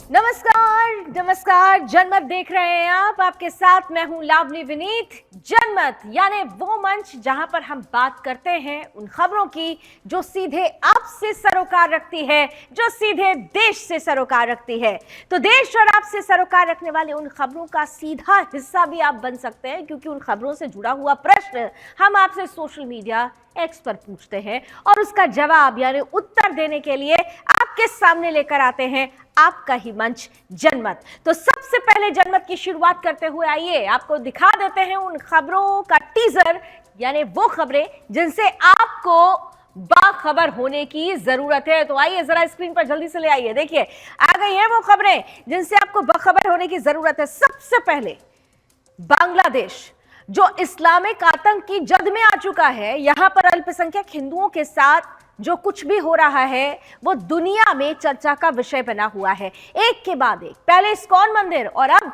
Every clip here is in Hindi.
नमस्कार नमस्कार, जनमत देख रहे हैं आप। आपके साथ मैं हूं लावनी विनीत। जनमत यानी वो मंच जहां पर हम बात करते हैं उन खबरों की जो सीधे आपसे सरोकार रखती है, जो सीधे देश से सरोकार रखती है। तो देश और आपसे सरोकार रखने वाले उन खबरों का सीधा हिस्सा भी आप बन सकते हैं, क्योंकि उन खबरों से जुड़ा हुआ प्रश्न हम आपसे सोशल मीडिया एक्स पर पूछते हैं और उसका जवाब यानी उत्तर देने के लिए आपके सामने लेकर आते हैं आपका ही मंच जनमत। तो सबसे पहले जनमत की शुरुआत करते हुए आइए आपको दिखा देते हैं उन खबरों का टीजर, यानी वो खबरें जिनसे आपको बाखबर होने की जरूरत है। तो आइए जरा स्क्रीन पर जल्दी से ले आइए, देखिए आ गई है वो खबरें जिनसे आपको बाखबर होने की जरूरत है। सबसे पहले बांग्लादेश जो इस्लामिक आतंक की जद में आ चुका है, यहां पर अल्पसंख्यक हिंदुओं के साथ जो कुछ भी हो रहा है वो दुनिया में चर्चा का विषय बना हुआ है। एक के बाद एक, पहले इस्कॉन मंदिर और अब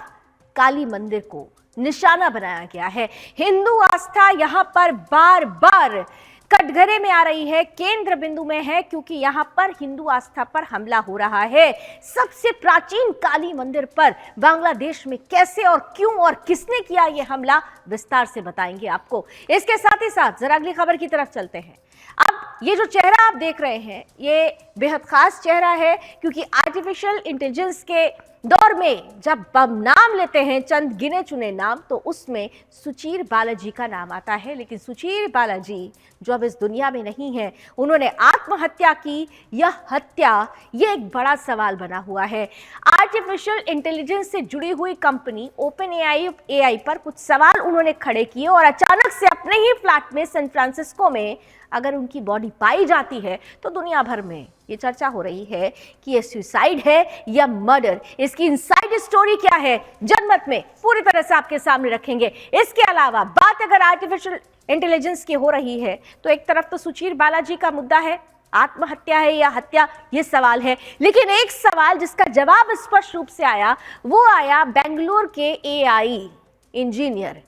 काली मंदिर को निशाना बनाया गया है। हिंदू आस्था यहां पर बार बार कटघरे में आ रही है, केंद्र बिंदु में है, क्योंकि यहां पर हिंदू आस्था पर हमला हो रहा है। सबसे प्राचीन काली मंदिर पर बांग्लादेश में कैसे और क्यों और किसने किया यह हमला, विस्तार से बताएंगे आपको। इसके साथ ही साथ जरा अगली खबर की तरफ चलते हैं। अब ये जो चेहरा आप देख रहे हैं ये बेहद खास चेहरा है, क्योंकि आर्टिफिशियल इंटेलिजेंस के दौर में जब हम नाम लेते हैं चंद गिने चुने नाम, तो उसमें सुचीर बालाजी का नाम आता है। लेकिन सुचीर बालाजी जो अब इस दुनिया में नहीं है, उन्होंने आत्महत्या की, यह हत्या, यह एक बड़ा सवाल बना हुआ है। आर्टिफिशियल इंटेलिजेंस से जुड़ी हुई कंपनी ओपन एआई पर कुछ सवाल उन्होंने खड़े किए और अचानक से अपने ही फ्लैट में सैन फ्रांसिस्को में अगर उनकी बॉडी पाई जाती है तो दुनिया भर में ये चर्चा हो रही है कि ये सुसाइड है या मर्डर। इसकी इनसाइड स्टोरी क्या है, जनमत में पूरी तरह से आपके सामने रखेंगे। इसके अलावा बात अगर आर्टिफिशियल इंटेलिजेंस की हो रही है तो एक तरफ तो सुचीर बालाजी का मुद्दा है, आत्महत्या है या हत्या, ये सवाल है। लेकिन एक सवाल जिसका जवाब स्पष्ट रूप से आया, वो आया बेंगलुरु के एआई इंजीनियर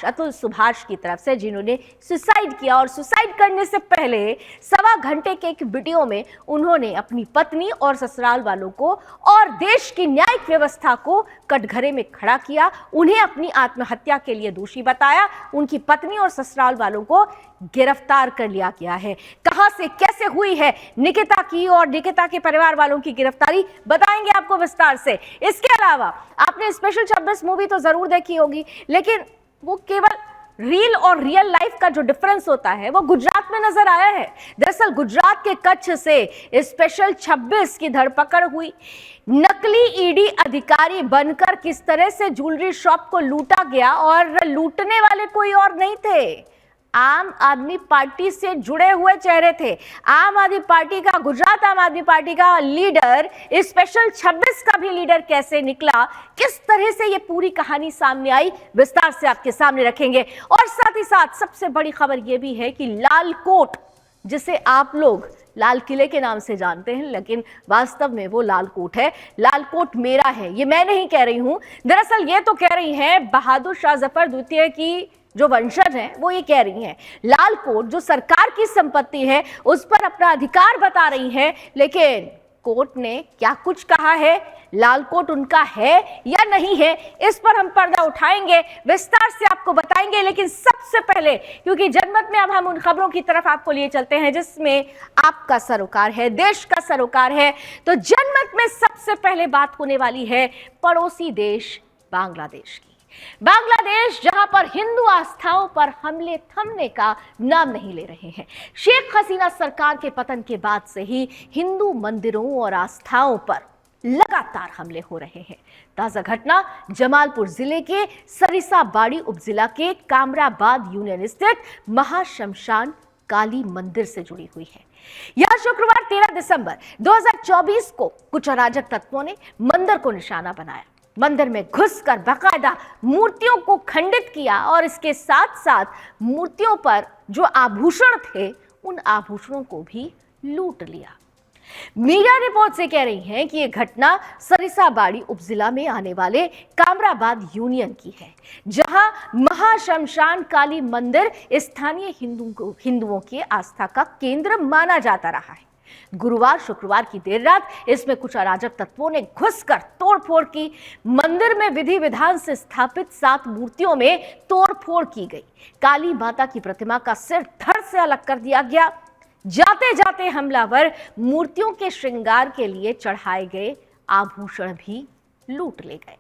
अतुल सुभाष की तरफ से, जिन्होंने सुसाइड किया। और सुसाइड करने से पहले 1.25 घंटे के एक वीडियो में उन्होंने अपनी पत्नी और ससुराल वालों को और देश की न्यायिक व्यवस्था को कटघरे में खड़ा किया। उन्हें अपनी आत्महत्या के लिए दोषी बताया। उनकी पत्नी और ससुराल वालों को गिरफ्तार कर लिया गया है। कहां से कैसे हुई है निकिता की और निकिता के परिवार वालों की गिरफ्तारी, बताएंगे आपको विस्तार से। इसके अलावा आपने स्पेशल 26 मूवी तो जरूर देखी होगी, लेकिन वो केवल रील और रियल लाइफ का जो डिफरेंस होता है वो गुजरात में नजर आया है। दरअसल गुजरात के कच्छ से स्पेशल 26 की धरपकड़ हुई। नकली ईडी अधिकारी बनकर किस तरह से ज्वेलरी शॉप को लूटा गया, और लूटने वाले कोई और नहीं थे, आम आदमी पार्टी से जुड़े हुए चेहरे थे। आम आदमी पार्टी का, गुजरात आम आदमी पार्टी का लीडर, स्पेशल 26 का भी लीडर कैसे निकला, किस तरह से ये पूरी कहानी सामने आई, विस्तार से आपके सामने रखेंगे। और साथ ही साथ सबसे बड़ी खबर यह भी है कि लाल कोट, जिसे आप लोग लाल किले के नाम से जानते हैं, लेकिन वास्तव में वो लाल कोट है। लाल कोट मेरा है, ये मैं नहीं कह रही हूं, दरअसल ये तो कह रही हैं बहादुर शाह जफर द्वितीय की जो वंशज हैं वो ये कह रही हैं लाल कोट जो सरकार की संपत्ति है उस पर अपना अधिकार बता रही हैं। लेकिन कोर्ट ने क्या कुछ कहा है, लाल कोट उनका है या नहीं है, इस पर हम पर्दा उठाएंगे, विस्तार से आपको बताएंगे। लेकिन सबसे पहले, क्योंकि जनमत में अब हम उन खबरों की तरफ आपको लिए चलते हैं जिसमें आपका सरोकार है, देश का सरोकार है, तो जनमत में सबसे पहले बात होने वाली है पड़ोसी देश बांग्लादेश की। बांग्लादेश जहां पर हिंदू आस्थाओं पर हमले थमने का नाम नहीं ले रहे हैं। शेख हसीना सरकार के पतन के बाद से ही हिंदू मंदिरों और आस्थाओं पर लगातार हमले हो रहे हैं। ताजा घटना जमालपुर जिले के सरिसाबाड़ी उपजिला के कामराबाद यूनियन स्थित महाशमशान काली मंदिर से जुड़ी हुई है। यह शुक्रवार 13 दिसंबर 2024 को कुछ अराजक तत्वों ने मंदिर को निशाना बनाया। मंदिर में घुसकर बाकायदा मूर्तियों को खंडित किया और इसके साथ साथ मूर्तियों पर जो आभूषण थे उन आभूषणों को भी लूट लिया। मीडिया रिपोर्ट से कह रही हैं कि यह घटना सरिसाबाड़ी उपजिला में आने वाले कामराबाद यूनियन की है, जहां महाशमशान काली मंदिर स्थानीय हिंदुओं के आस्था का केंद्र माना जाता रहा है। गुरुवार शुक्रवार की देर रात इसमें कुछ अराजक तत्वों ने घुसकर तोड़फोड़ की। मंदिर में विधि विधान से स्थापित 7 मूर्तियों में तोड़फोड़ की गई। काली माता की प्रतिमा का सिर धड़ से अलग कर दिया गया। जाते जाते हमलावर मूर्तियों के श्रृंगार के लिए चढ़ाए गए आभूषण भी लूट ले गए।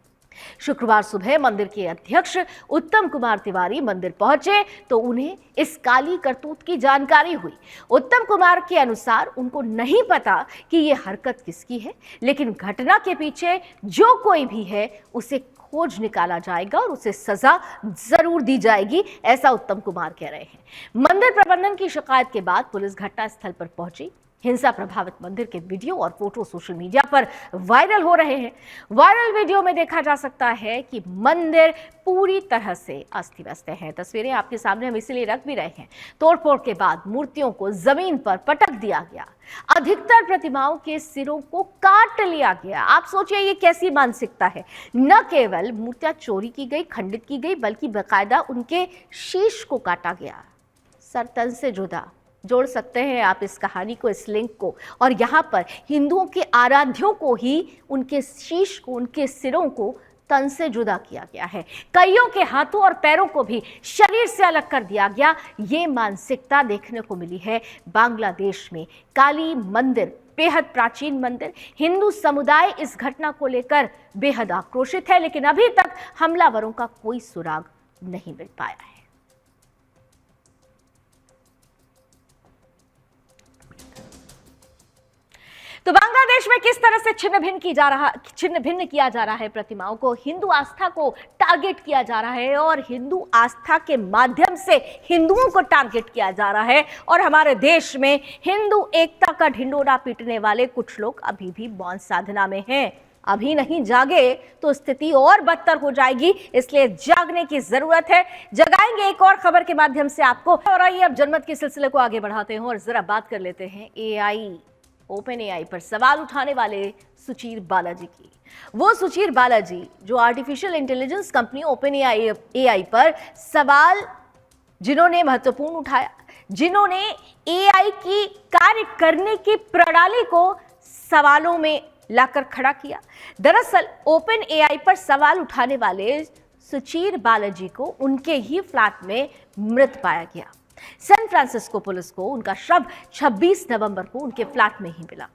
शुक्रवार सुबह मंदिर के अध्यक्ष उत्तम कुमार तिवारी मंदिर पहुंचे तो उन्हें इस काली करतूत की जानकारी हुई। उत्तम कुमार के अनुसार उनको नहीं पता कि यह हरकत किसकी है, लेकिन घटना के पीछे जो कोई भी है उसे खोज निकाला जाएगा और उसे सजा जरूर दी जाएगी, ऐसा उत्तम कुमार कह रहे हैं। मंदिर प्रबंधन की शिकायत के बाद पुलिस घटनास्थल पर पहुंची। हिंसा प्रभावित मंदिर के वीडियो और फोटो सोशल मीडिया पर वायरल हो रहे हैं। वायरल वीडियो में देखा जा सकता है कि मंदिर पूरी तरह से अस्त व्यस्त है। तस्वीरें आपके सामने हम इसीलिए रख भी रहे हैं। तोड़फोड़ के बाद मूर्तियों को जमीन पर पटक दिया गया। अधिकतर प्रतिमाओं के सिरों को काट लिया गया। आप सोचिए ये कैसी मानसिकता है। न केवल मूर्तियां चोरी की गई, खंडित की गई, बल्कि बाकायदा उनके शीश को काटा गया। सर तन से जुदा जोड़ सकते हैं आप इस कहानी को, इस लिंक को। और यहाँ पर हिंदुओं के आराध्यों को ही उनके शीश को, उनके सिरों को तन से जुदा किया गया है। कईयों के हाथों और पैरों को भी शरीर से अलग कर दिया गया। ये मानसिकता देखने को मिली है बांग्लादेश में। काली मंदिर बेहद प्राचीन मंदिर। हिंदू समुदाय इस घटना को लेकर बेहद आक्रोशित है, लेकिन अभी तक हमलावरों का कोई सुराग नहीं मिल पाया है। तो बांग्लादेश में किस तरह से छिन्न भिन्न किया जा रहा है प्रतिमाओं को, हिंदू आस्था को टारगेट किया जा रहा है और हिंदू आस्था के माध्यम से हिंदुओं को टारगेट किया जा रहा है। और हमारे देश में हिंदू एकता का ढिंढोरा पीटने वाले कुछ लोग अभी भी मौन साधना में हैं। अभी नहीं जागे तो स्थिति और बदतर हो जाएगी, इसलिए जागने की जरूरत है। जगाएंगे एक और खबर के माध्यम से आपको। और आइए अब जनमत के सिलसिले को आगे बढ़ाते हैं और जरा बात कर लेते हैं ओपन एआई पर सवाल उठाने वाले सुचीर बालाजी की। वो सुचीर बालाजी जो artificial intelligence company open AI पर सवाल जिन्होंने महत्वपूर्ण उठाया, जिन्होंने एआई की कार्य करने की प्रणाली को सवालों में लाकर खड़ा किया। दरअसल ओपन एआई पर सवाल उठाने वाले सुचीर बालाजी को उनके ही फ्लैट में मृत पाया गया। सैन फ्रांसिस्को पुलिस को उनका शव 26 नवंबर को उनके फ्लैट में ही मिला।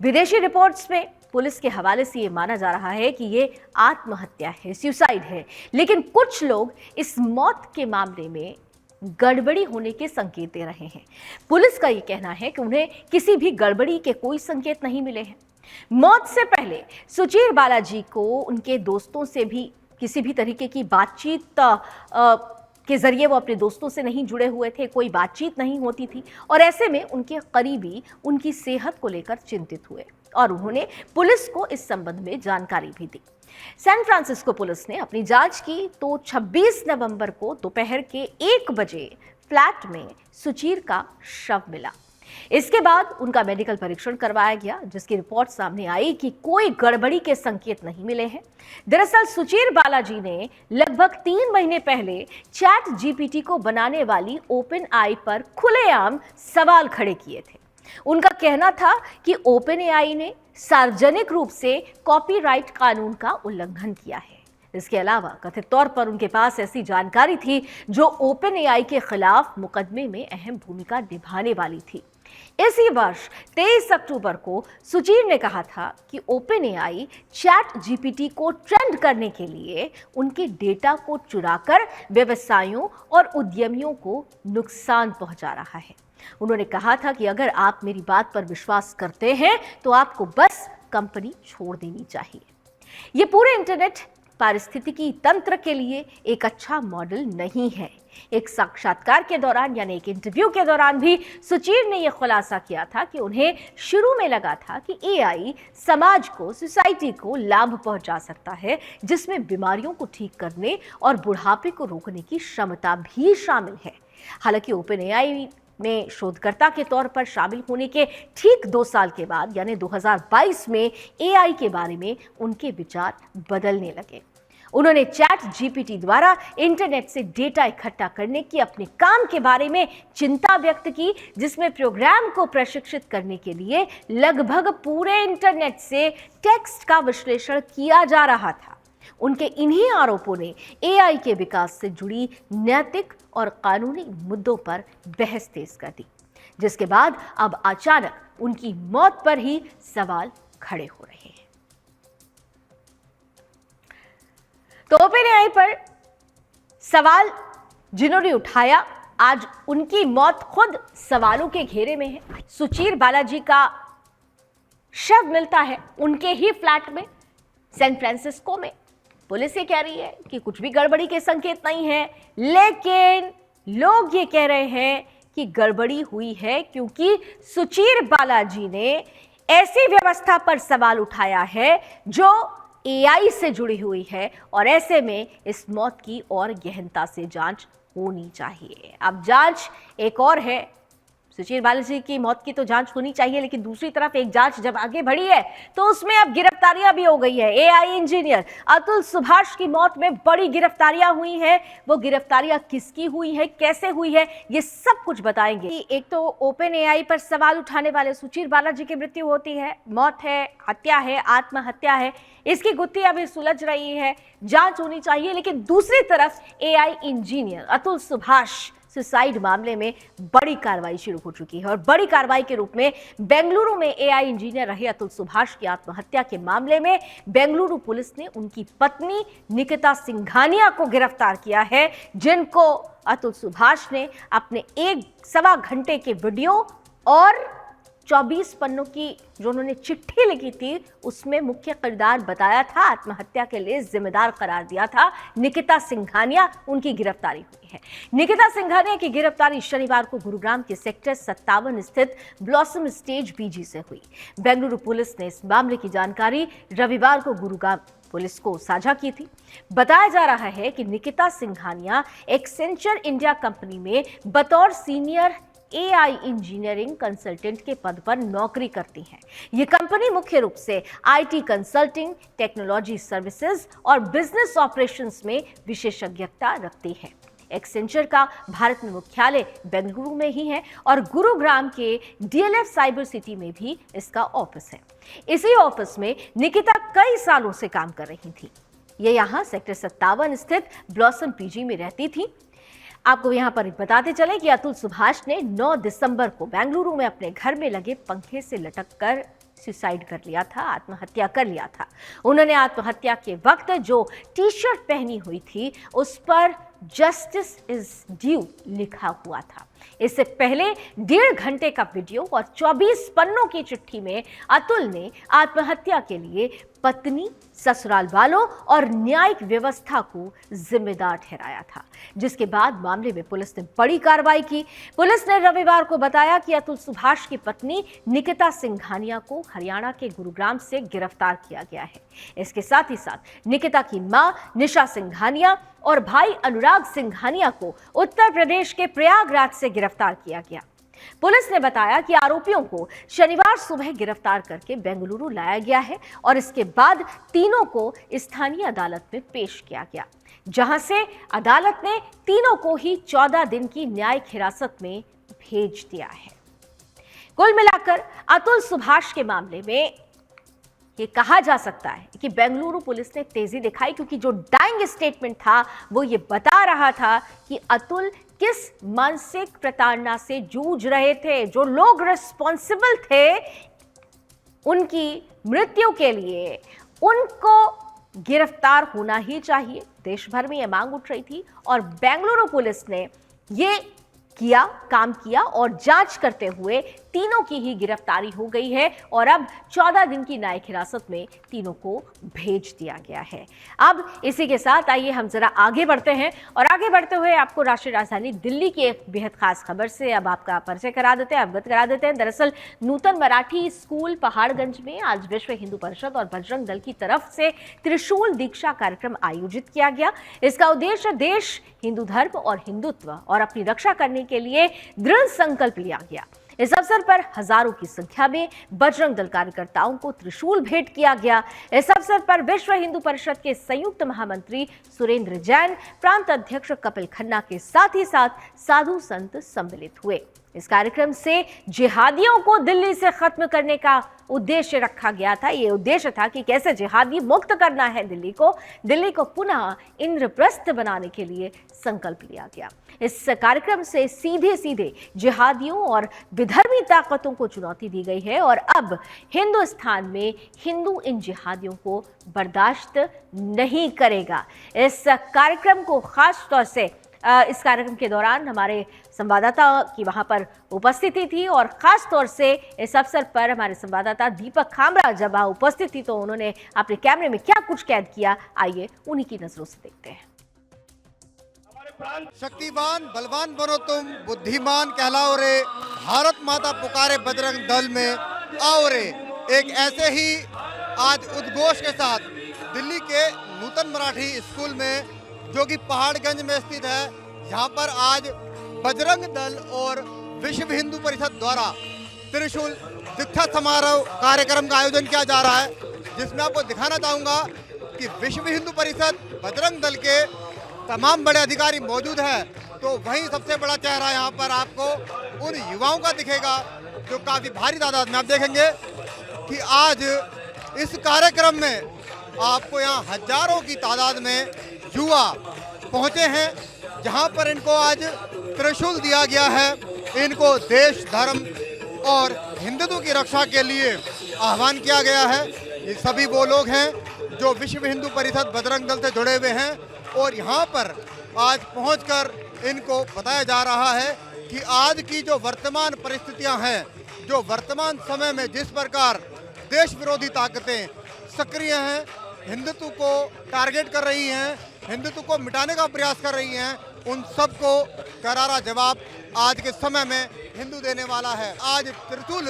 विदेशी रिपोर्ट्स में पुलिस के हवाले से ये माना जा रहा है कि ये आत्महत्या है, सुसाइड है, लेकिन कुछ लोग इस मौत के मामले में गड़बड़ी होने के संकेत दे रहे हैं। पुलिस का ये कहना है कि उन्हें किसी भी गड़बड़ी के कोई संकेत नहीं मिले हैं। मौत से पहले सुचीर बालाजी को उनके दोस्तों से भी किसी भी तरीके की बातचीत के जरिए वो अपने दोस्तों से नहीं जुड़े हुए थे, कोई बातचीत नहीं होती थी और ऐसे में उनके करीबी उनकी सेहत को लेकर चिंतित हुए और उन्होंने पुलिस को इस संबंध में जानकारी भी दी। सैन फ्रांसिस्को पुलिस ने अपनी जांच की तो 26 नवंबर को दोपहर के 1 बजे फ्लैट में सुचीर का शव मिला। इसके बाद उनका मेडिकल परीक्षण करवाया गया, जिसकी रिपोर्ट सामने आई कि कोई गड़बड़ी के संकेत नहीं मिले हैं। दरअसल सुचीर बालाजी ने लगभग 3 महीने पहले चैट जीपीटी को बनाने वाली ओपन एआई पर खुलेआम सवाल खड़े किए थे। उनका कहना था कि ओपन एआई ने सार्वजनिक रूप से कॉपीराइट कानून का उल्लंघन किया है। इसके अलावा कथित तौर पर उनके पास ऐसी जानकारी थी जो ओपन एआई के खिलाफ मुकदमे में अहम भूमिका निभाने वाली थी। इसी वर्ष 23 अक्टूबर को सुचीर ने कहा था कि ओपन एआई चैट जीपीटी को ट्रेंड करने के लिए उनके डेटा को चुराकर व्यवसायों और उद्यमियों को नुकसान पहुंचा रहा है। उन्होंने कहा था कि अगर आप मेरी बात पर विश्वास करते हैं तो आपको बस कंपनी छोड़ देनी चाहिए। ये पूरे इंटरनेट पारिस्थितिकी तंत्र के लिए एक अच्छा मॉडल नहीं है। एक साक्षात्कार के दौरान यानी एक इंटरव्यू के दौरान भी सुचीर ने यह खुलासा किया था कि उन्हें शुरू में लगा था कि एआई समाज को, सोसाइटी को लाभ पहुंचा सकता है, जिसमें बीमारियों को ठीक करने और बुढ़ापे को रोकने की क्षमता भी शामिल है। हालांकि ओपन एआई में शोधकर्ता के तौर पर शामिल होने के ठीक 2 साल के बाद यानी 2022 में एआई के बारे में उनके विचार बदलने लगे। उन्होंने चैट जीपीटी द्वारा इंटरनेट से डेटा इकट्ठा करने की अपने काम के बारे में चिंता व्यक्त की, जिसमें प्रोग्राम को प्रशिक्षित करने के लिए लगभग पूरे इंटरनेट से टेक्स्ट का विश्लेषण किया जा रहा था। उनके इन्हीं आरोपों ने एआई के विकास से जुड़ी नैतिक और कानूनी मुद्दों पर बहस तेज कर दी, जिसके बाद अब अचानक उनकी मौत पर ही सवाल खड़े हो रहे हैं। तो ओपन एआई पर सवाल जिन्होंने उठाया, आज उनकी मौत खुद सवालों के घेरे में है। सुचीर बालाजी का शव मिलता है उनके ही फ्लैट में सैन फ्रांसिस्को में। पुलिस ये कह रही है कि कुछ भी गड़बड़ी के संकेत नहीं है, लेकिन लोग ये कह रहे हैं कि गड़बड़ी हुई है क्योंकि सुचीर बालाजी ने ऐसी व्यवस्था पर सवाल उठाया है जो एआई से जुड़ी हुई है, और ऐसे में इस मौत की और गहनता से जांच होनी चाहिए। अब जांच एक और है, सुचीर बालाजी की मौत की तो जांच होनी चाहिए, लेकिन दूसरी तरफ एक जांच जब आगे बढ़ी है तो उसमें अब गिरफ्तारियां भी हो गई है। एआई इंजीनियर अतुल सुभाष की मौत में बड़ी गिरफ्तारियां हुई हैं। वो गिरफ्तारियां किसकी हुई है, कैसे हुई है, ये सब कुछ बताएंगे। एक तो ओपन एआई पर सवाल उठाने वाले सुचीर बालाजी की मृत्यु होती है, मौत है, हत्या है, आत्महत्या है, इसकी गुत्थी अभी सुलझ रही है, जांच होनी चाहिए। लेकिन दूसरी तरफ AI engineer Atul Subhash suicide मामले में बड़ी कार्रवाई शुरू हो चुकी है, और बड़ी कार्रवाई के रूप में बेंगलुरु में एआई इंजीनियर रहे अतुल सुभाष की आत्महत्या के मामले में बेंगलुरु पुलिस ने उनकी पत्नी निकिता सिंघानिया को गिरफ्तार किया है, जिनको अतुल सुभाष ने अपने 1-1.25 घंटे के वीडियो और 24 पन्नों की जो उन्होंने चिट्ठी लिखी थी उसमें मुख्य किरदार बताया था, आत्महत्या के लिए जिम्मेदार करार दिया था निकिता सिंघानिया। उनकी गिरफ्तारी हुई है। निकिता सिंघानिया की गिरफ्तारी शनिवार को गुरुग्राम के सेक्टर 57 स्थित ब्लॉसम स्टेज बीजी से हुई। बेंगलुरु पुलिस ने इस मामले की जानकारी रविवार को गुरुग्राम पुलिस को साझा की थी। बताया जा रहा है कि Nikita Singhania Accenture India company में बतौर सीनियर एआई इंजीनियरिंग कंसल्टेंट के पद पर नौकरी करती हैं। ये कंपनी मुख्य रूप से आईटी कंसल्टिंग, टेक्नोलॉजी सर्विसेज और बिजनेस ऑपरेशंस में विशेषज्ञता रखती है। एक्सेंचर का भारत में मुख्यालय बेंगलुरु में ही है और गुरुग्राम के डीएलएफ साइबर सिटी में भी इसका ऑफिस है। इसी ऑफिस में निकिता कई सालों से काम कर रही थी। ये यहाँ सेक्टर 57 स्थित ब्लॉसम पीजी में रहती थी। आपको यहां पर बताते चले कि अतुल सुभाष ने 9 दिसंबर को बेंगलुरु में अपने घर में लगे पंखे से लटककर सुसाइड कर लिया था, आत्महत्या कर लिया था। उन्होंने आत्महत्या के वक्त जो टी शर्ट पहनी हुई थी उस पर जस्टिस इज ड्यू लिखा हुआ था। इससे पहले 1.5 घंटे का वीडियो और 24 पन्नों की चिट्ठी में अतुल ने आत्महत्या के लिए पत्नी, ससुराल वालों और न्यायिक व्यवस्था को जिम्मेदार ठहराया था, जिसके बाद मामले में पुलिस ने बड़ी कार्रवाई की। पुलिस ने रविवार को बताया कि अतुल सुभाष की पत्नी निकिता सिंघानिया को हरियाणा के गुरुग्राम से गिरफ्तार किया गया है। इसके साथ ही साथ निकिता की मां निशा सिंघानिया और भाई अनुराग सिंघानिया को उत्तर प्रदेश के प्रयागराज से गिरफ्तार किया गया। पुलिस ने बताया कि आरोपियों को शनिवार सुबह गिरफ्तार करके बेंगलुरु लाया गया है और इसके बाद तीनों को स्थानीय अदालत में पेश किया गया, जहां से अदालत ने तीनों को ही 14 दिन की न्यायिक हिरासत में भेज दिया है। कुल मिलाकर अतुल सुभाष के मामले में ये कहा जा सकता है कि बेंगलुरु पुलिस ने तेजी दिखाई, क्योंकि जो डाइंग स्टेटमेंट था वो ये बता रहा था कि अतुल किस मानसिक प्रताड़ना से जूझ रहे थे। जो लोग रिस्पॉन्सिबल थे उनकी मृत्यु के लिए उनको गिरफ्तार होना ही चाहिए। देश भर में यह मांग उठ रही थी और बेंगलुरु पुलिस ने ये काम किया और जांच करते हुए तीनों की ही गिरफ्तारी हो गई है और अब 14 दिन की न्यायिक हिरासत में तीनों को भेज दिया गया है। अब इसी के साथ आइए हम जरा आगे बढ़ते हैं और आगे बढ़ते हुए आपको राष्ट्रीय राजधानी दिल्ली की एक बेहद खास खबर से अब आपका परिचय करा देते हैं, अवगत करा देते हैं। दरअसल नूतन मराठी स्कूल पहाड़गंज में आज विश्व हिंदू परिषद और बजरंग दल की तरफ से त्रिशूल दीक्षा कार्यक्रम आयोजित किया गया। इसका उद्देश्य देश, हिंदू धर्म और हिंदुत्व और अपनी रक्षा करने के लिए दृढ़ संकल्प लिया गया। इस अवसर पर हजारों की संख्या में बजरंग दल कार्यकर्ताओं को त्रिशूल भेंट किया गया। इस अवसर पर विश्व हिंदू परिषद के संयुक्त महामंत्री सुरेंद्र जैन, प्रांत अध्यक्ष कपिल खन्ना के साथ ही साथ साधु संत सम्मिलित हुए। इस कार्यक्रम से जिहादियों को दिल्ली से खत्म करने का उद्देश्य रखा गया था। ये उद्देश्य था कि कैसे जिहादी मुक्त करना है दिल्ली को पुनः इंद्रप्रस्थ बनाने के लिए संकल्प लिया गया। इस कार्यक्रम से सीधे सीधे जिहादियों और विधर्मी ताकतों को चुनौती दी गई है और अब हिंदुस्तान में हिंदू इन जिहादियों को बर्दाश्त नहीं करेगा। इस कार्यक्रम को खास तौर से इस कार्यक्रम के दौरान हमारे संवाददाता की वहां पर उपस्थिति थी और खास तौर से इस अवसर पर हमारे संवाददाता दीपक खामरा जब वहां उपस्थित थी तो उन्होंने अपने कैमरे में क्या कुछ कैद किया, आइए उन्हीं की नजरों से देखते हैं। शक्तिवान बलवान बनो तुम, बुद्धिमान कहलाओ रे, भारत माता पुकारे बजरंग दल में आओ रे। एक ऐसे ही आज उद्घोष के साथ दिल्ली के नूतन मराठी स्कूल में जो कि पहाड़गंज में स्थित है, यहाँ पर आज बजरंग दल और विश्व हिंदू परिषद द्वारा त्रिशूल दीक्षा समारोह कार्यक्रम का आयोजन किया जा रहा है, जिसमें आपको दिखाना चाहूँगा कि विश्व हिंदू परिषद बजरंग दल के तमाम बड़े अधिकारी मौजूद हैं। तो वहीं सबसे बड़ा चेहरा यहाँ पर आपको उन युवाओं का दिखेगा जो काफ़ी भारी तादाद में आप देखेंगे कि आज इस कार्यक्रम में आपको यहाँ हजारों की तादाद में युवा पहुंचे हैं, जहां पर इनको आज त्रिशूल दिया गया है। इनको देश, धर्म और हिंदुत्व की रक्षा के लिए आह्वान किया गया है। ये सभी वो लोग हैं जो विश्व हिंदू परिषद बजरंग दल से जुड़े हुए हैं और यहाँ पर आज पहुंचकर इनको बताया जा रहा है कि आज की जो वर्तमान परिस्थितियां हैं, जो वर्तमान समय में जिस प्रकार देश विरोधी ताकतें सक्रिय हैं, हिंदुत्व को टारगेट कर रही हैं, हिंदुत्व को मिटाने का प्रयास कर रही हैं, उन सबको करारा जवाब आज के समय में हिंदू देने वाला है। आज त्रिशूल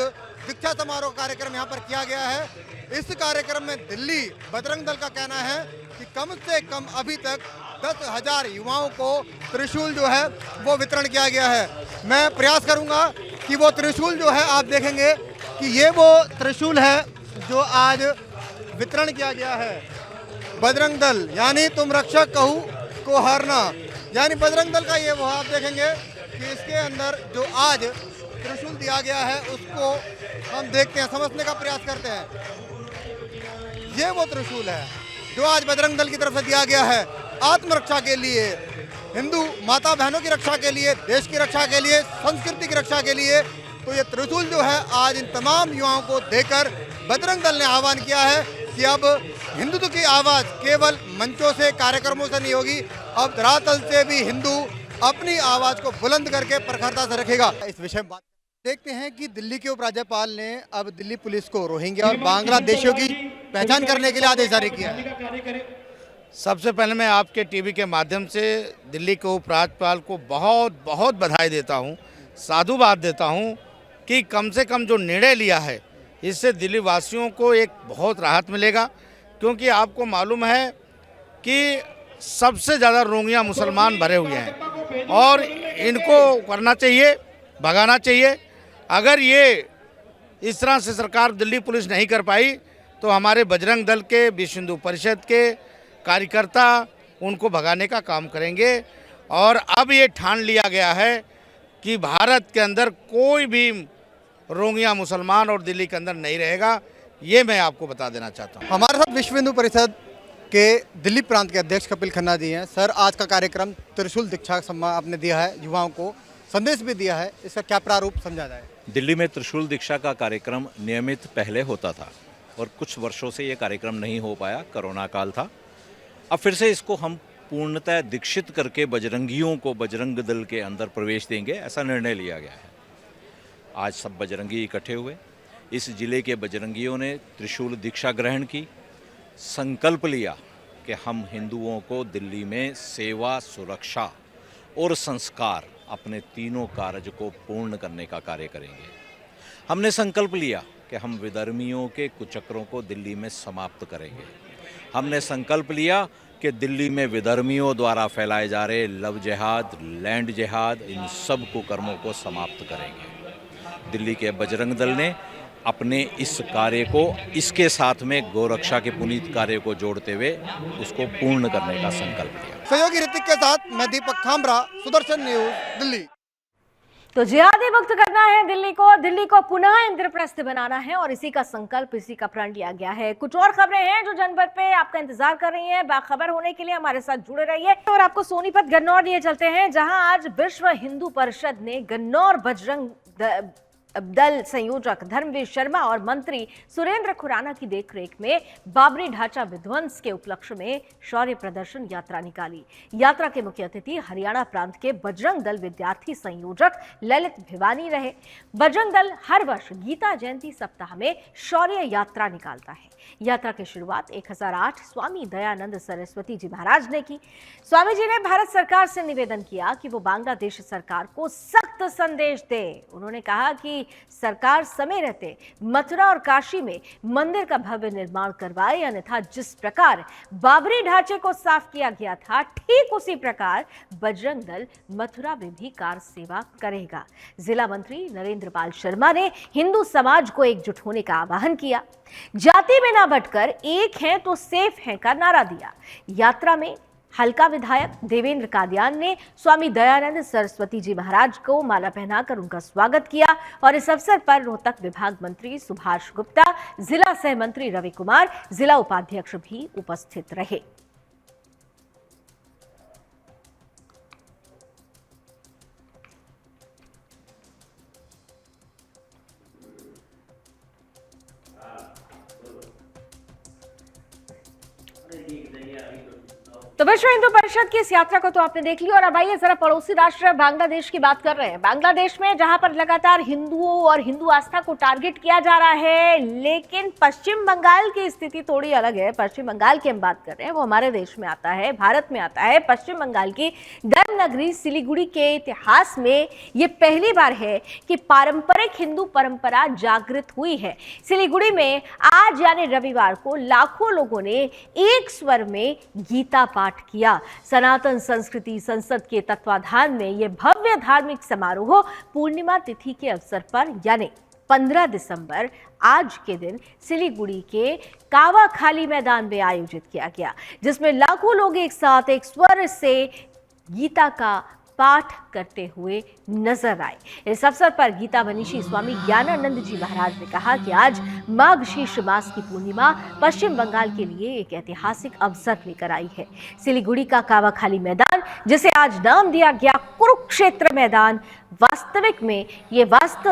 दीक्षा समारोह कार्यक्रम यहाँ पर किया गया है। इस कार्यक्रम में दिल्ली बजरंग दल का कहना है कि कम से कम अभी तक 10,000 युवाओं को त्रिशूल जो है वो वितरण किया गया है। मैं प्रयास करूँगा कि वो त्रिशूल जो है आप देखेंगे कि ये वो त्रिशूल है जो आज वितरण किया गया है। बजरंग दल यानी तुम रक्षक कहूँ को हारना, यानी बजरंग दल का ये वो आप देखेंगे कि इसके अंदर जो आज त्रिशूल दिया गया है उसको हम देखते हैं, समझने का प्रयास करते हैं। ये वो त्रिशूल है जो आज बजरंग दल की तरफ से दिया गया है, आत्मरक्षा के लिए, हिंदू माता बहनों की रक्षा के लिए, देश की रक्षा के लिए, संस्कृति की रक्षा के लिए। तो ये त्रिशूल जो है आज इन तमाम युवाओं को देकर बजरंग दल ने आह्वान किया है कि अब हिंदुत्व की आवाज़ केवल मंचों से, कार्यक्रमों से नहीं होगी, अब धरातल से भी हिंदू अपनी आवाज़ को बुलंद करके प्रखरता से रखेगा। इस विषय में बात देखते हैं कि दिल्ली के उपराज्यपाल ने अब दिल्ली पुलिस को रोहिंग्या और बांग्लादेशियों की पहचान करने के लिए आदेश जारी किया है। सबसे पहले मैं आपके टीवी के माध्यम से दिल्ली के उपराज्यपाल को बहुत बहुत बधाई देता हूं, साधुवाद देता हूं कि कम से कम जो निर्णय लिया है इससे दिल्ली वासियों को एक बहुत राहत मिलेगा, क्योंकि आपको मालूम है कि सबसे ज़्यादा रोहिंग्या मुसलमान भरे हुए हैं और इनको करना चाहिए, भगाना चाहिए। अगर ये इस तरह से सरकार दिल्ली पुलिस नहीं कर पाई तो हमारे बजरंग दल के, विश्व हिंदू परिषद के कार्यकर्ता उनको भगाने का काम करेंगे। और अब ये ठान लिया गया है कि भारत के अंदर कोई भी रोहिंग्या मुसलमान और दिल्ली के अंदर नहीं रहेगा, ये मैं आपको बता देना चाहता हूँ। हमारे साथ विश्व हिंदू परिषद के दिल्ली प्रांत के अध्यक्ष कपिल खन्ना जी हैं। सर, आज का कार्यक्रम त्रिशूल दीक्षा आपने दिया है, युवाओं को संदेश भी दिया है, इसका क्या प्रारूप समझा जाए? दिल्ली में त्रिशूल दीक्षा का कार्यक्रम नियमित पहले होता था और कुछ वर्षों से ये कार्यक्रम नहीं हो पाया, कोरोना काल था। अब फिर से इसको हम पूर्णतः दीक्षित करके बजरंगियों को बजरंग दल के अंदर प्रवेश देंगे, ऐसा निर्णय लिया गया है। आज सब बजरंगी इकट्ठे हुए, इस जिले के बजरंगियों ने त्रिशूल दीक्षा ग्रहण की, संकल्प लिया कि हम हिंदुओं को दिल्ली में सेवा, सुरक्षा और संस्कार, अपने तीनों कार्य को पूर्ण करने का कार्य करेंगे। हमने संकल्प लिया कि हम विधर्मियों के कुचक्रों को दिल्ली में समाप्त करेंगे। हमने संकल्प लिया कि दिल्ली में विधर्मियों द्वारा फैलाए जा रहे लव जिहाद, लैंड जिहाद, इन सब कुकर्मों को समाप्त करेंगे। दिल्ली के बजरंग दल ने अपने इस कार्य को इसके साथ में गोरक्षा के पुनीत कार्य को जोड़ते हुए उसको पूर्ण करने का संकल्प लिया। सहयोगी ऋतिक के साथ मैं दीपक खामरा, सुदर्शन न्यूज, दिल्ली। तो जिहादी मुक्त करना है दिल्ली को पुनः इंद्रप्रस्थ बनाना है और इसी का संकल्प, इसी का प्रण लिया गया है। कुछ और खबरें हैं जो जनपद पे आपका इंतजार कर रही हैं। बाखबर होने के लिए हमारे साथ जुड़े रहिए और आपको सोनीपत गन्नौर लिए चलते हैं, जहां आज विश्व हिंदू परिषद ने गन्नौर बजरंग दल संयोजक धर्मवीर शर्मा और मंत्री सुरेंद्र खुराना की देखरेख में बाबरी ढांचा विध्वंस के उपलक्ष्य में शौर्य प्रदर्शन यात्रा निकाली। यात्रा के मुख्य अतिथि हरियाणा प्रांत के बजरंग दल विद्यार्थी संयोजक ललित भिवानी रहे। बजरंग दल हर वर्ष गीता जयंती सप्ताह में शौर्य यात्रा निकालता है। यात्रा की शुरुआत 1008 स्वामी दयानंद सरस्वती जी महाराज ने की। स्वामी जी ने भारत सरकार से निवेदन किया कि वो बांग्लादेश सरकार को सख्त संदेश दे। उन्होंने कहा कि सरकार समय रहते मथुरा और काशी में मंदिर का भव्य निर्माण करवाए, अन्यथा जिस प्रकार बाबरी ढांचे को साफ किया गया था, ठीक उसी प्रकार बजरंग दल मथुरा में भी कार सेवा करेगा। जिला मंत्री नरेंद्र पाल शर्मा ने हिंदू समाज को एकजुट होने का आह्वान किया। जाति में ना बंटकर एक हैं तो सेफ हैं का नारा दिया। यात्रा में हल्का विधायक देवेंद्र कादियान ने स्वामी दयानंद सरस्वती जी महाराज को माला पहनाकर उनका स्वागत किया और इस अवसर पर रोहतक विभाग मंत्री सुभाष गुप्ता, जिला सह मंत्री रवि कुमार, जिला उपाध्यक्ष भी उपस्थित रहे। तो विश्व हिंदू परिषद की इस यात्रा को तो आपने देख लिया और अब आइए जरा पड़ोसी राष्ट्र बांग्लादेश की बात कर रहे हैं। बांग्लादेश में जहां पर लगातार हिंदुओं और हिंदू आस्था को टारगेट किया जा रहा है, लेकिन पश्चिम बंगाल की स्थिति थोड़ी अलग है। पश्चिम बंगाल की हम बात कर रहे हैं, वो हमारे देश में आता है, भारत में आता है। पश्चिम बंगाल की धर्म नगरी सिलीगुड़ी के इतिहास में ये पहली बार है कि पारंपरिक हिंदू परंपरा जागृत हुई है। सिलीगुड़ी में आज यानी रविवार को लाखों लोगों ने एक स्वर में गीता पाठ किया। सनातन संस्कृति संसद के तत्वाधान में यह भव्य धार्मिक समारोह पूर्णिमा तिथि के अवसर पर यानी 15 दिसंबर आज के दिन सिलीगुड़ी के कावाखाली मैदान में आयोजित किया गया, जिसमें लाखों लोग एक साथ एक स्वर से गीता का पाठ करते हुए नजर आए। इस अवसर पर गीता मनीषी स्वामी ज्ञानानंद जी महाराज ने कहा कि आज माघ शीर्ष मास की पूर्णिमा पश्चिम बंगाल के लिए एक ऐतिहासिक अवसर लेकर आई है। सिलीगुड़ी का कावाखाली मैदान, जिसे आज नाम दिया गया कुरुक्षेत्र मैदान, वास्तव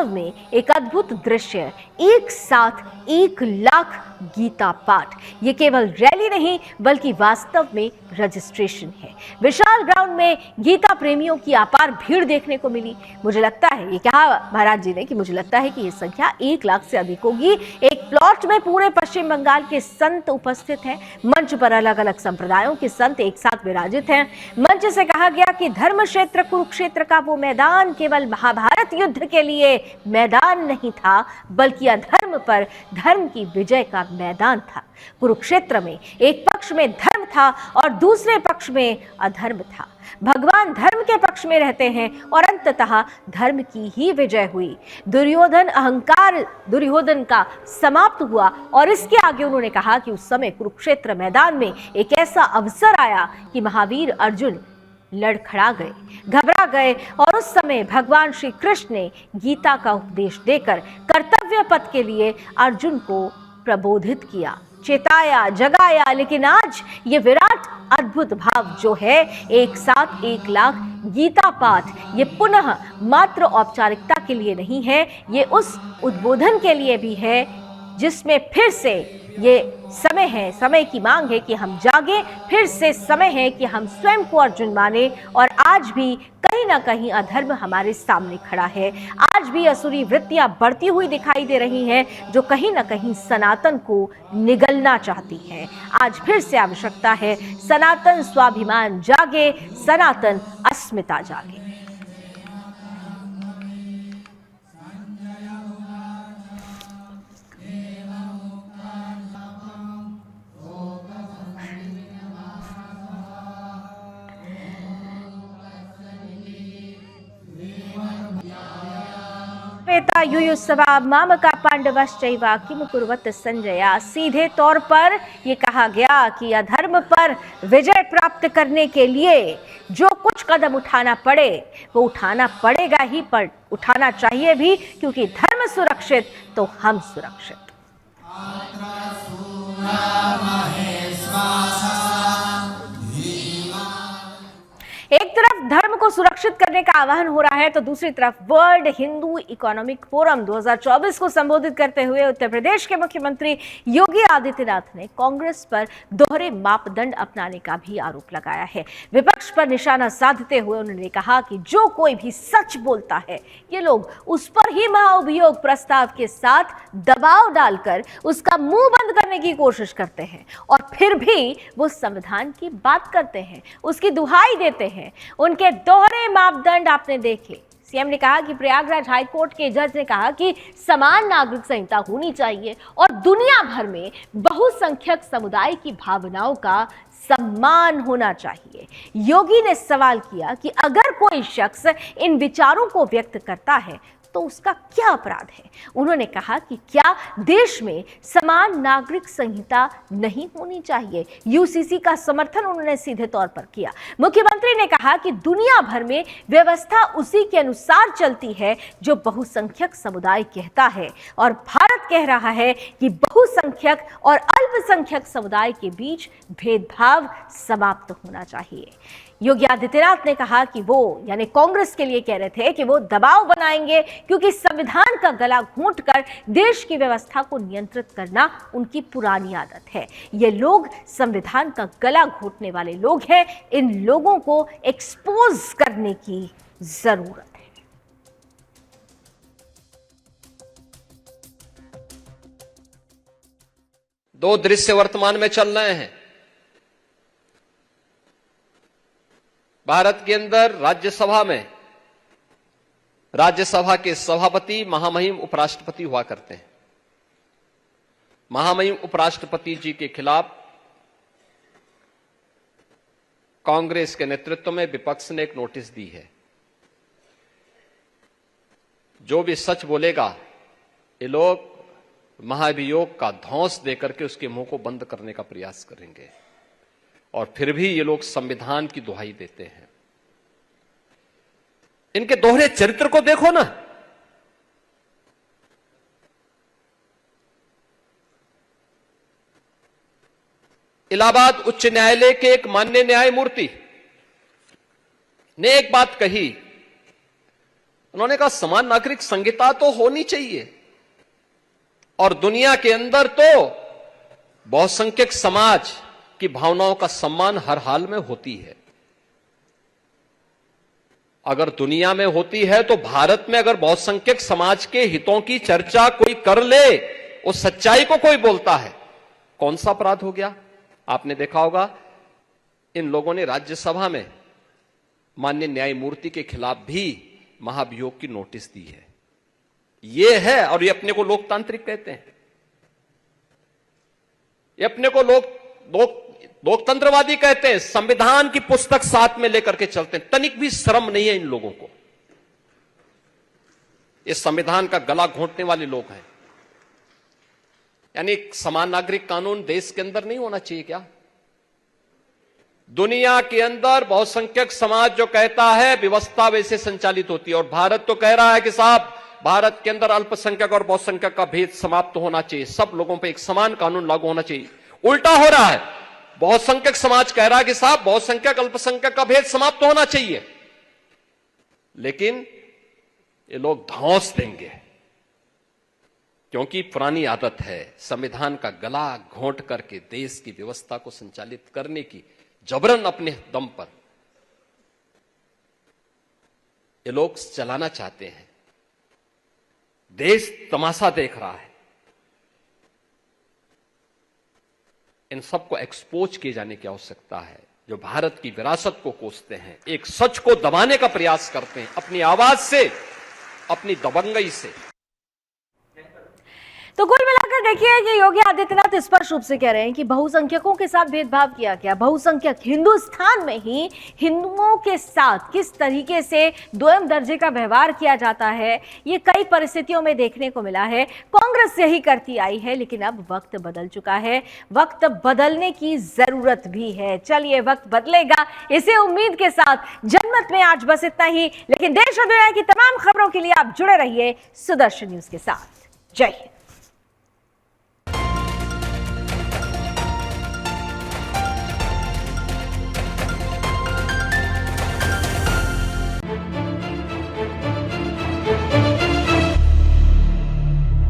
में एक अद्भुत दृश्य है। एक साथ 1 लाख गीता पाठ, ये केवल रैली नहीं बल्कि वास्तव में रजिस्ट्रेशन है। विशाल ग्राउंड में गीता प्रेमियों की अपार भीड़ देखने को मिली। मुझे लगता है, ये कहा महाराज जी ने कि मुझे लगता है कि ये संख्या 1 लाख से अधिक होगी। एक प्लॉट में पूरे पश्चिम बंगाल के संत उपस्थित हैं। मंच पर अलग अलग संप्रदायों के संत एक साथ विराजित हैं। मंच से कहा गया कि धर्म क्षेत्र कुरुक्षेत्र का वो मैदान केवल महाभारत युद्ध के लिए मैदान नहीं था, बल्कि अधर्म पर धर्म की विजय का मैदान था। कुरुक्षेत्र में एक पक्ष में धर्म था और दूसरे पक्ष में अधर्म था। भगवान धर्म के पक्ष में रहते हैं और अंततः धर्म की ही विजय हुई। दुर्योधन का समाप्त हुआ और इसके आगे उन्होंने कहा कि उस समय कुरुक्षेत्र मैदान में एक ऐसा अवसर आया कि महावीर अर्जुन लड़खड़ा गए, घबरा गए और उस समय भगवान श्री कृष्ण ने गीता का उपदेश देकर कर्तव्य पथ के लिए अर्जुन को प्रबोधित किया, चेताया, जगाया। लेकिन आज ये विराट अद्भुत भाव जो है, एक साथ 1 लाख गीता पाठ, ये पुनः मात्र औपचारिकता के लिए नहीं है, ये उस उद्बोधन के लिए भी है जिसमें फिर से ये समय की मांग है कि हम जागें। फिर से समय है कि हम स्वयं को अर्जुन माने और आज भी कहीं ना कहीं अधर्म हमारे सामने खड़ा है। आज भी असुरी वृत्तियां बढ़ती हुई दिखाई दे रही हैं जो कहीं ना कहीं सनातन को निगलना चाहती हैं। आज फिर से आवश्यकता है सनातन स्वाभिमान जागे, सनातन अस्मिता जागे। नेता युयुत्सवा मामका पांडवश्चैव किम कुर्वत संजया। सीधे तौर पर ये कहा गया कि अधर्म पर विजय प्राप्त करने के लिए जो कुछ कदम उठाना पड़े वो उठाना पड़ेगा ही, पर उठाना चाहिए भी, क्योंकि धर्म सुरक्षित तो हम सुरक्षित। एक तरफ धर्म को सुरक्षित करने का आह्वान हो रहा है तो दूसरी तरफ वर्ल्ड हिंदू इकोनॉमिक फोरम 2024 को संबोधित करते हुए उत्तर प्रदेश के मुख्यमंत्री योगी आदित्यनाथ ने कांग्रेस पर दोहरे मापदंड अपनाने का भी आरोप लगाया है। विपक्ष पर निशाना साधते हुए उन्होंने कहा कि जो कोई भी सच बोलता है ये लोग उस पर ही महाअभियोग प्रस्ताव के साथ दबाव डालकर उसका मुंह बंद करने की कोशिश करते हैं और फिर भी वो संविधान की बात करते हैं, उसकी दुहाई देते हैं। उनके दोहरे मापदंड आपने देखे। सीएम ने कहा कि प्रयागराज हाईकोर्ट के जज ने कहा कि समान नागरिक संहिता होनी चाहिए और दुनिया भर में बहुसंख्यक समुदाय की भावनाओं का सम्मान होना चाहिए। योगी ने सवाल किया कि अगर कोई शख्स इन विचारों को व्यक्त करता है तो उसका क्या अपराध है। उन्होंने कहा कि क्या देश में समान नागरिक संहिता नहीं होनी चाहिए। यूसीसी का समर्थन उन्होंने सीधे तौर पर किया। मुख्यमंत्री ने कहा कि दुनिया भर में व्यवस्था उसी के अनुसार चलती है जो बहुसंख्यक समुदाय कहता है और भारत कह रहा है कि बहुसंख्यक और अल्पसंख्यक समुदाय के बीच भेदभाव समाप्त होना चाहिए। योगी आदित्यनाथ ने कहा कि वो यानी कांग्रेस के लिए कह रहे थे कि वो दबाव बनाएंगे क्योंकि संविधान का गला घोंटकर देश की व्यवस्था को नियंत्रित करना उनकी पुरानी आदत है। ये लोग संविधान का गला घोंटने वाले लोग हैं। इन लोगों को एक्सपोज करने की जरूरत है। दो दृश्य वर्तमान में चल रहे हैं। भारत के अंदर राज्यसभा में राज्यसभा के सभापति महामहिम उपराष्ट्रपति हुआ करते हैं। महामहिम उपराष्ट्रपति जी के खिलाफ कांग्रेस के नेतृत्व में विपक्ष ने एक नोटिस दी है। जो भी सच बोलेगा ये लोग महाभियोग का धौंस देकर के उसके मुंह को बंद करने का प्रयास करेंगे और फिर भी ये लोग संविधान की दुहाई देते हैं। इनके दोहरे चरित्र को देखो ना। इलाहाबाद उच्च न्यायालय के एक माननीय न्यायमूर्ति ने एक बात कही। उन्होंने कहा समान नागरिक संहिता तो होनी चाहिए और दुनिया के अंदर तो बहुसंख्यक समाज की भावनाओं का सम्मान हर हाल में होती है। अगर दुनिया में होती है तो भारत में अगर बहुसंख्यक समाज के हितों की चर्चा कोई कर ले, उस सच्चाई को कोई बोलता है, कौन सा अपराध हो गया। आपने देखा होगा इन लोगों ने राज्यसभा में माननीय न्यायमूर्ति के खिलाफ भी महाभियोग की नोटिस दी है। ये है और ये अपने को लोकतांत्रिक कहते हैं, ये अपने को लोकतंत्रवादी कहते हैं। संविधान की पुस्तक साथ में लेकर के चलते हैं। तनिक भी शर्म नहीं है इन लोगों को। ये संविधान का गला घोंटने वाले लोग हैं। यानी समान नागरिक कानून देश के अंदर नहीं होना चाहिए क्या। दुनिया के अंदर बहुसंख्यक समाज जो कहता है व्यवस्था वैसे संचालित होती है और भारत तो कह रहा है कि साहब भारत के अंदर अल्पसंख्यक और बहुसंख्यक का भेद समाप्त होना चाहिए, सब लोगों पर एक समान कानून लागू होना चाहिए। उल्टा हो रहा है। बहुसंख्यक समाज कह रहा है कि साहब बहुसंख्यक अल्पसंख्यक का भेद समाप्त होना चाहिए, लेकिन ये लोग धौंस देंगे क्योंकि पुरानी आदत है संविधान का गला घोंट करके देश की व्यवस्था को संचालित करने की। जबरन अपने दम पर ये लोग चलाना चाहते हैं। देश तमाशा देख रहा है। इन सबको एक्सपोज किए जाने की आवश्यकता है। जो भारत की विरासत को कोसते हैं, एक सच को दबाने का प्रयास करते हैं अपनी आवाज से, अपनी दबंगई से। तो कुल मिलाकर आकर देखिए कि योगी आदित्यनाथ स्पष्ट रूप से कह रहे हैं कि बहुसंख्यकों के साथ भेदभाव किया गया। बहुसंख्यक हिंदुस्तान में ही हिंदुओं के साथ किस तरीके से दोयम दर्जे का व्यवहार किया जाता है, ये कई परिस्थितियों में देखने को मिला है। कांग्रेस यही करती आई है, लेकिन अब वक्त बदल चुका है, वक्त बदलने की जरूरत भी है। चलिए, वक्त बदलेगा, इसे उम्मीद के साथ जनमत में आज बस इतना ही। लेकिन देश और दुनिया की तमाम खबरों के लिए आप जुड़े रहिए सुदर्शन न्यूज के साथ। जय हिंद।